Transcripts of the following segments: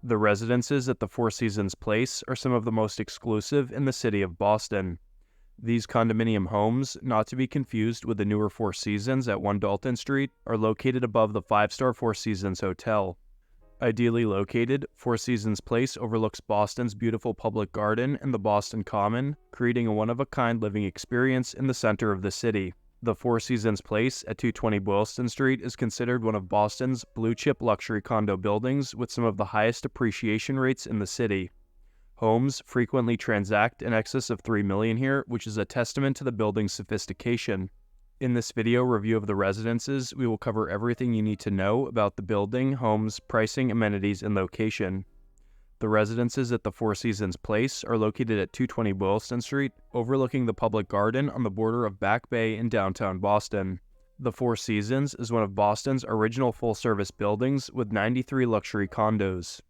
The residences at the Four Seasons Place are some of the most exclusive in the city of Boston. These condominium homes, not to be confused with the newer Four Seasons at 1 Dalton Street, are located above the five-star Four Seasons Hotel. Ideally located, Four Seasons Place overlooks Boston's beautiful public garden and the Boston Common, creating a one-of-a-kind living experience in the center of the city. The Four Seasons Place at 220 Boylston Street is considered one of Boston's blue-chip luxury condo buildings with some of the highest appreciation rates in the city. Homes frequently transact in excess of $3 million here, which is a testament to the building's sophistication. In this video review of the residences, we will cover everything you need to know about the building, homes, pricing, amenities, and location. The residences at the Four Seasons Place are located at 220 Boylston Street, overlooking the public garden on the border of Back Bay in downtown Boston. The Four Seasons is one of Boston's original full-service buildings with 93 luxury condos.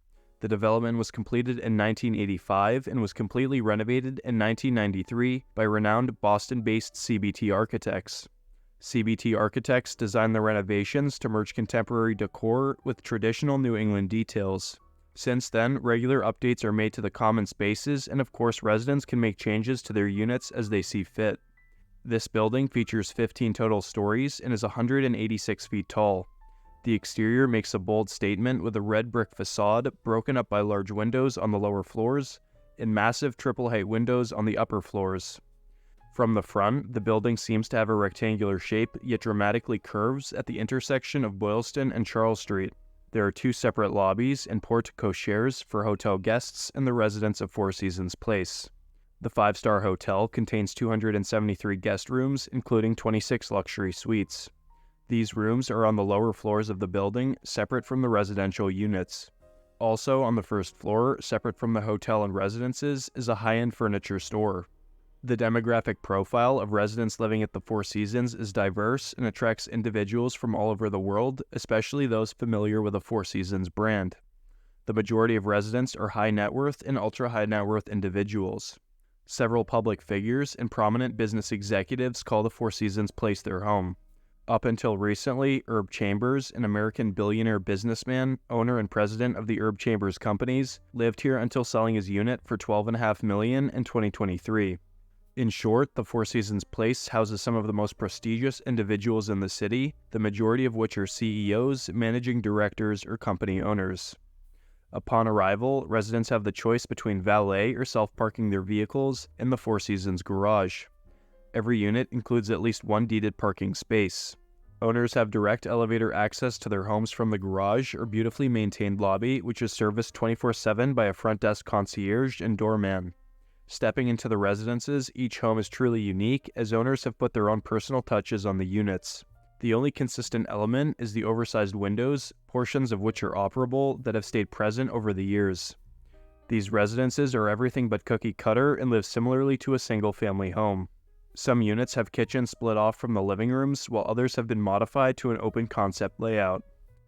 The development was completed in 1985 and was completely renovated in 1993 by renowned Boston-based CBT architects. CBT architects designed the renovations to merge contemporary decor with traditional New England details. Since then, regular updates are made to the common spaces, and of course residents can make changes to their units as they see fit. This building features 15 total stories and is 186 feet tall. The exterior makes a bold statement with a red brick facade broken up by large windows on the lower floors and massive triple-height windows on the upper floors. From the front, the building seems to have a rectangular shape yet dramatically curves at the intersection of Boylston and Charles Street. There are two separate lobbies and porte-cocheres for hotel guests and the residents of Four Seasons Place. The five-star hotel contains 273 guest rooms, including 26 luxury suites. These rooms are on the lower floors of the building, separate from the residential units. Also on the first floor, separate from the hotel and residences, is a high-end furniture store. The demographic profile of residents living at the Four Seasons is diverse and attracts individuals from all over the world, especially those familiar with the Four Seasons brand. The majority of residents are high net worth and ultra-high net worth individuals. Several public figures and prominent business executives call the Four Seasons Place their home. Up until recently, Herb Chambers, an American billionaire businessman, owner and president of the Herb Chambers Companies, lived here until selling his unit for $12.5 million in 2023. In short, the Four Seasons Place houses some of the most prestigious individuals in the city, the majority of which are CEOs, managing directors, or company owners. Upon arrival, residents have the choice between valet or self-parking their vehicles in the Four Seasons garage. Every unit includes at least one deeded parking space. Owners have direct elevator access to their homes from the garage or beautifully maintained lobby, which is serviced 24/7 by a front desk concierge and doorman. Stepping into the residences, each home is truly unique, as owners have put their own personal touches on the units. The only consistent element is the oversized windows, portions of which are operable, that have stayed present over the years. These residences are everything but cookie cutter and live similarly to a single-family home. Some units have kitchens split off from the living rooms, while others have been modified to an open concept layout.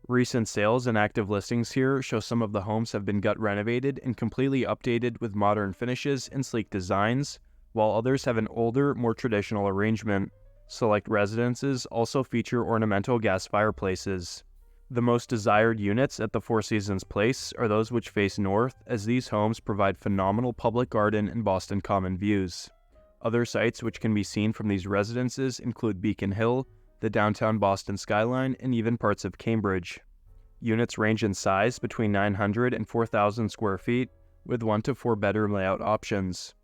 Recent sales and active listings here show some of the homes have been gut renovated and completely updated with modern finishes and sleek designs, while others have an older, more traditional arrangement. Select residences also feature ornamental gas fireplaces. The most desired units at the Four Seasons Place are those which face north, as these homes provide phenomenal public garden and Boston Common views. Other sites which can be seen from these residences include Beacon Hill, the downtown Boston skyline, and even parts of Cambridge. Units range in size between 900 and 4,000 square feet, with 1 to 4 bedroom layout options.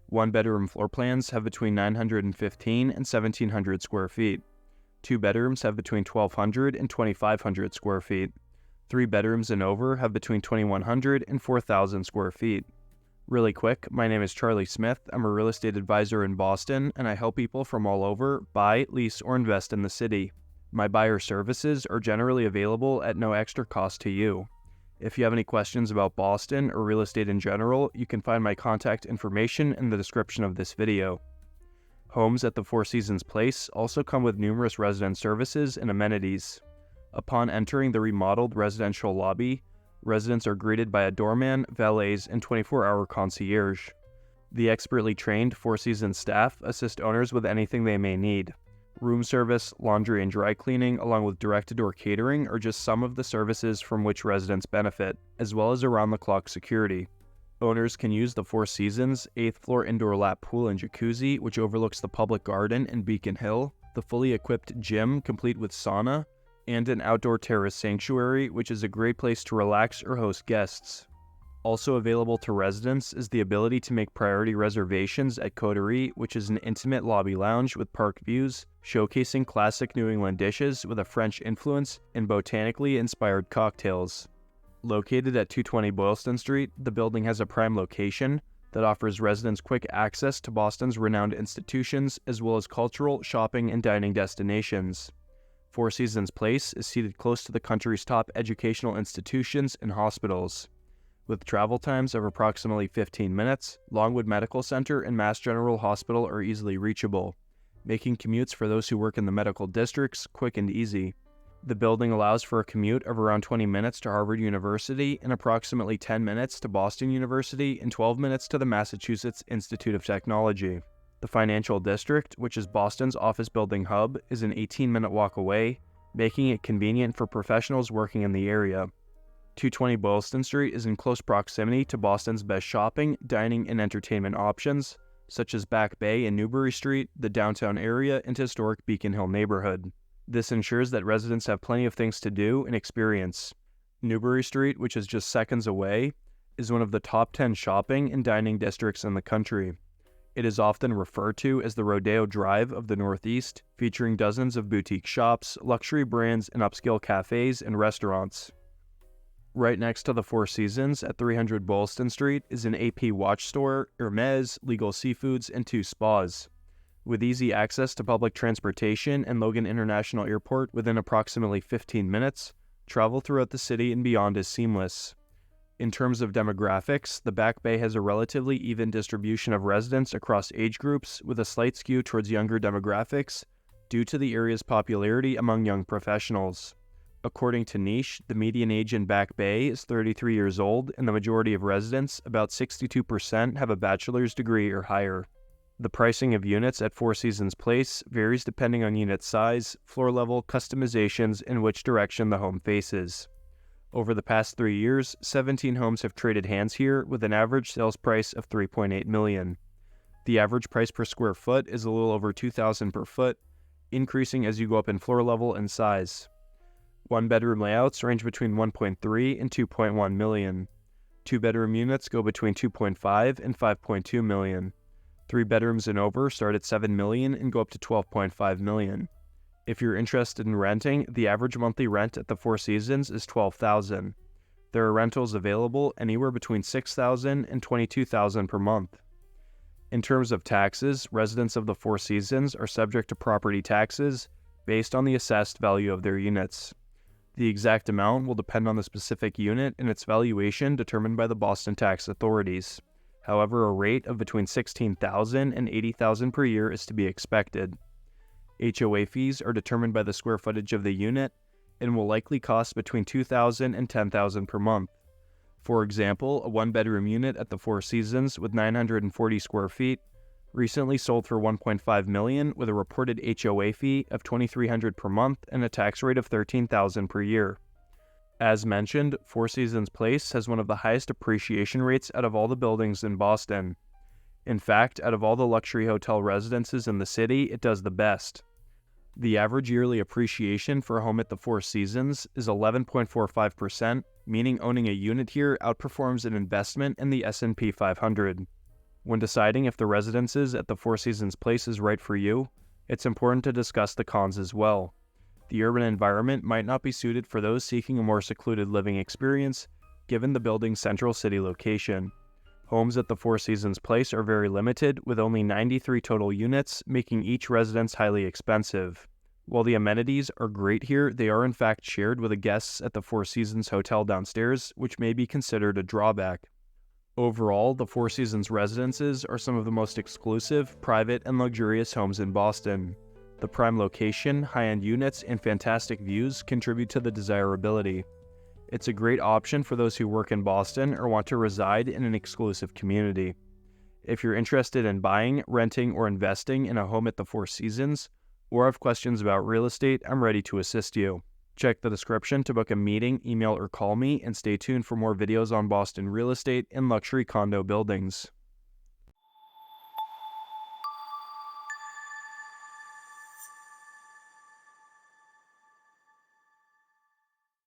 One-bedroom floor plans have between 915 and 1,700 square feet. 2 bedrooms have between 1,200 and 2,500 square feet. 3 bedrooms and over have between 2,100 and 4,000 square feet. Really quick, my name is Charlie Smith. I'm a real estate advisor in Boston, and I help people from all over buy, lease, or invest in the city. My buyer services are generally available at no extra cost to you. If you have any questions about Boston or real estate in general, you can find my contact information in the description of this video. Homes at the Four Seasons Place also come with numerous resident services and amenities. Upon entering the remodeled residential lobby, residents are greeted by a doorman, valets, and 24-hour concierge. The expertly trained Four Seasons staff assist owners with anything they may need. Room service, laundry and dry cleaning, along with direct-to-door catering are just some of the services from which residents benefit, as well as around-the-clock security. Owners can use the Four Seasons 8th floor indoor lap pool and jacuzzi, which overlooks the public garden in Beacon Hill, the fully equipped gym complete with sauna, and an outdoor terrace sanctuary, which is a great place to relax or host guests. Also available to residents is the ability to make priority reservations at Coterie, which is an intimate lobby lounge with park views, showcasing classic New England dishes with a French influence and botanically inspired cocktails. Located at 220 Boylston Street, the building has a prime location that offers residents quick access to Boston's renowned institutions as well as cultural, shopping, and dining destinations. Four Seasons Place is seated close to the country's top educational institutions and hospitals. With travel times of approximately 15 minutes, Longwood Medical Center and Mass General Hospital are easily reachable, making commutes for those who work in the medical districts quick and easy. The building allows for a commute of around 20 minutes to Harvard University and approximately 10 minutes to Boston University and 12 minutes to the Massachusetts Institute of Technology. The Financial District, which is Boston's office building hub, is an 18-minute walk away, making it convenient for professionals working in the area. 220 Boylston Street is in close proximity to Boston's best shopping, dining, and entertainment options, such as Back Bay and Newbury Street, the downtown area, and historic Beacon Hill neighborhood. This ensures that residents have plenty of things to do and experience. Newbury Street, which is just seconds away, is one of the top 10 shopping and dining districts in the country. It is often referred to as the Rodeo Drive of the Northeast, featuring dozens of boutique shops, luxury brands, and upscale cafes and restaurants. Right next to the Four Seasons at 300 Boylston Street is an AP watch store, Hermes, Legal Seafoods, and 2 spas. With easy access to public transportation and Logan International Airport within approximately 15 minutes, travel throughout the city and beyond is seamless. In terms of demographics, the Back Bay has a relatively even distribution of residents across age groups, with a slight skew towards younger demographics due to the area's popularity among young professionals. According to Niche, the median age in Back Bay is 33 years old, and the majority of residents, about 62%, have a bachelor's degree or higher. The pricing of units at Four Seasons Place varies depending on unit size, floor level, customizations, and which direction the home faces. Over the past 3 years, 17 homes have traded hands here with an average sales price of $3.8 million. The average price per square foot is a little over $2,000 per foot, increasing as you go up in floor level and size. One-bedroom layouts range between $1.3 and $2.1 million. Two-bedroom units go between $2.5 and $5.2 million. 3 bedrooms and over start at $7 million and go up to $12.5 million. If you're interested in renting, the average monthly rent at the Four Seasons is $12,000. There are rentals available anywhere between $6,000 and $22,000 per month. In terms of taxes, residents of the Four Seasons are subject to property taxes based on the assessed value of their units. The exact amount will depend on the specific unit and its valuation determined by the Boston tax authorities. However, a rate of between $16,000 and $80,000 per year is to be expected. HOA fees are determined by the square footage of the unit and will likely cost between $2,000 and $10,000 per month. For example, a one-bedroom unit at the Four Seasons with 940 square feet recently sold for $1.5 million with a reported HOA fee of $2,300 per month and a tax rate of $13,000 per year. As mentioned, Four Seasons Place has one of the highest appreciation rates out of all the buildings in Boston. In fact, out of all the luxury hotel residences in the city, it does the best. The average yearly appreciation for a home at the Four Seasons is 11.45%, meaning owning a unit here outperforms an investment in the S&P 500. When deciding if the residences at the Four Seasons Place is right for you, it's important to discuss the cons as well. The urban environment might not be suited for those seeking a more secluded living experience, given the building's central city location. Homes at the Four Seasons Place are very limited, with only 93 total units, making each residence highly expensive. While the amenities are great here, they are in fact shared with the guests at the Four Seasons Hotel downstairs, which may be considered a drawback. Overall, the Four Seasons residences are some of the most exclusive, private, and luxurious homes in Boston. The prime location, high-end units, and fantastic views contribute to the desirability. It's a great option for those who work in Boston or want to reside in an exclusive community. If you're interested in buying, renting, or investing in a home at the Four Seasons, or have questions about real estate, I'm ready to assist you. Check the description to book a meeting, email, or call me, and stay tuned for more videos on Boston real estate and luxury condo buildings.